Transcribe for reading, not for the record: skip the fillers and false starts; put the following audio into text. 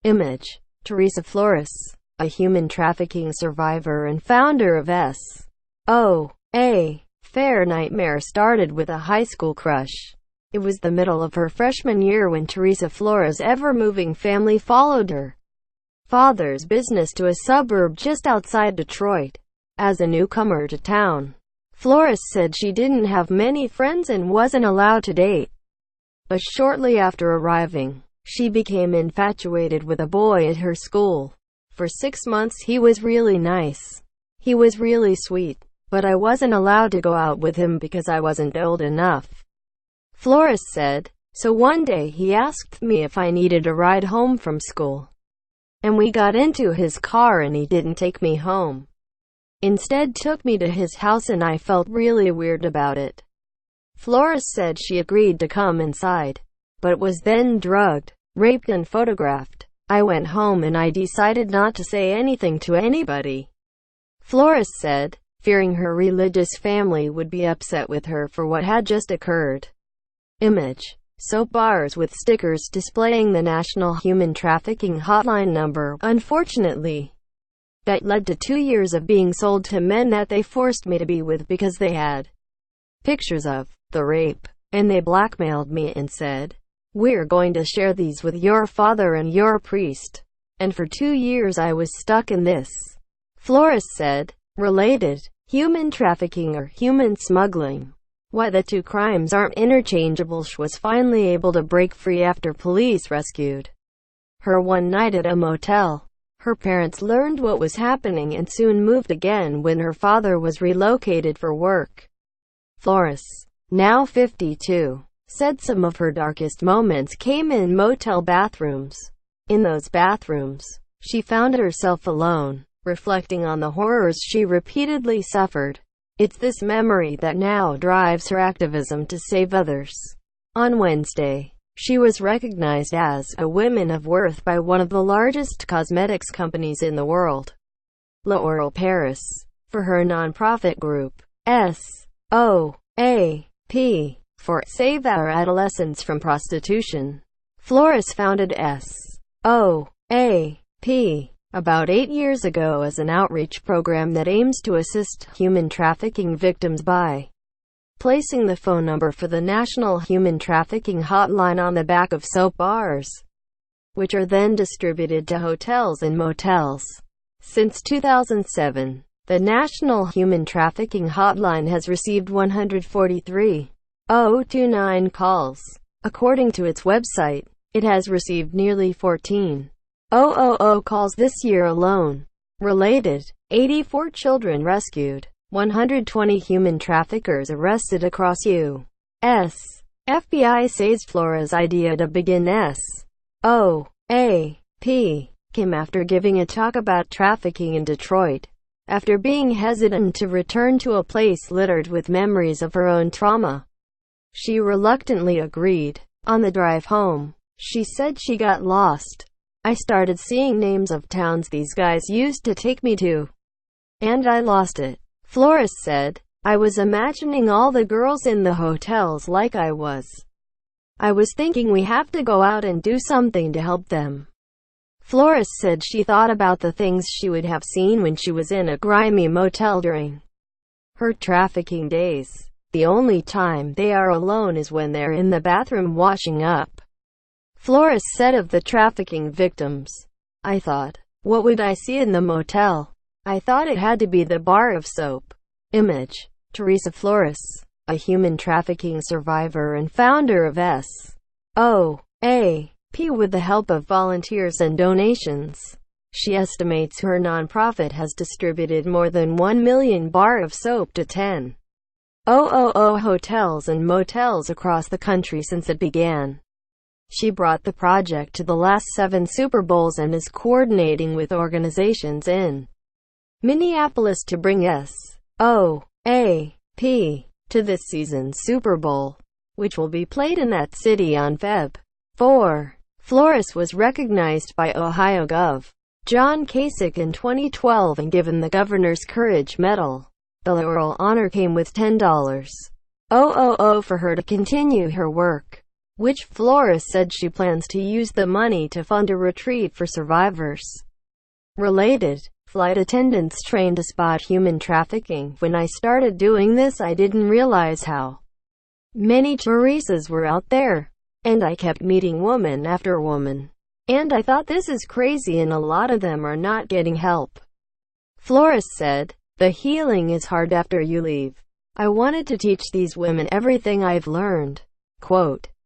Image. Theresa Flores, a human trafficking survivor and founder of PHer nightmare started with a high school crush. It was the middle of her freshman year when Theresa Flores' ever-moving family followed her father's business to a suburb just outside Detroit. As a newcomer to town, Flores said she didn't have many friends and wasn't allowed to date. But shortly after arriving, she became infatuated with a boy at her school. For 6 months he was really nice. He was really sweet. But I wasn't allowed to go out with him because I wasn't old enough, Flores said. So one day he asked me if I needed a ride home from school. And we got into his car and he didn't take me home. Instead took me to his house and I felt really weird about it. Flores said she agreed to come inside, but was then drugged, raped and photographed. I went home and I decided not to say anything to anybody, Flores said, fearing her religious family would be upset with her for what had just occurred. Image. Soap bars with stickers displaying the National Human Trafficking Hotline number. Unfortunately, that led to 2 years of being sold to men that they forced me to be with because they had pictures of the rape, and they blackmailed me and said, "We're going to share these with your father and your priest." And for 2 years I was stuck in this, Flores said. Related. Human trafficking or human smuggling. Why the two crimes aren't interchangeable. She was finally able to break free after police rescued her one night at a motel. Her parents learned what was happening and soon moved again when her father was relocated for work. Flores, now 52, said some of her darkest moments came in motel bathrooms. In those bathrooms, she found herself alone, reflecting on the horrors she repeatedly suffered. It's this memory that now drives her activism to save others. On Wednesday, she was recognized as a woman of worth by one of the largest cosmetics companies in the world, L'Oréal Paris, for her nonprofit group, SOAP, for Save Our Adolescents from Prostitution. Flores founded SOAP about 8 years ago as an outreach program that aims to assist human trafficking victims by placing the phone number for the National Human Trafficking Hotline on the back of soap bars, which are then distributed to hotels and motels. Since 2007, the National Human Trafficking Hotline has received 143,029 calls. According to its website, it has received nearly 14,000 calls this year alone. Related. 84 children rescued. 120 human traffickers arrested across U.S. FBI says Flores' idea to begin SOAP came after giving a talk about trafficking in Detroit. After being hesitant to return to a place littered with memories of her own trauma, she reluctantly agreed. On the drive home, she said she got lost. I started seeing names of towns these guys used to take me to, and I lost it. Flores said, I was imagining all the girls in the hotels like I was thinking we have to go out and do something to help them. Flores said she thought about the things she would have seen when she was in a grimy motel during her trafficking days. The only time they are alone is when they're in the bathroom washing up. Flores said of the trafficking victims, I thought, what would I see in the motel? I thought it had to be the bar of soap. Image. Theresa Flores, a human trafficking survivor and founder of SOAP with the help of volunteers and donations. She estimates her nonprofit has distributed more than 1 million bar of soap to 10,000 hotels and motels across the country since it began. She brought the project to the last 7 Super Bowls and is coordinating with organizations in Minneapolis to bring SOAP to this season's Super Bowl, which will be played in that city on Feb. 4. Flores was recognized by Ohio Gov. John Kasich in 2012 and given the Governor's Courage Medal. The laurel honor came with $10,000 for her to continue her work. which Flores said she plans to use the money to fund a retreat for survivors. Related. Flight attendants trained to spot human trafficking. When I started doing this, I didn't realize how many Theresas were out there. And I kept meeting woman after woman. And I thought, this is crazy, and a lot of them are not getting help. Flores said, the healing is hard after you leave. I wanted to teach these women everything I've learned. Quote,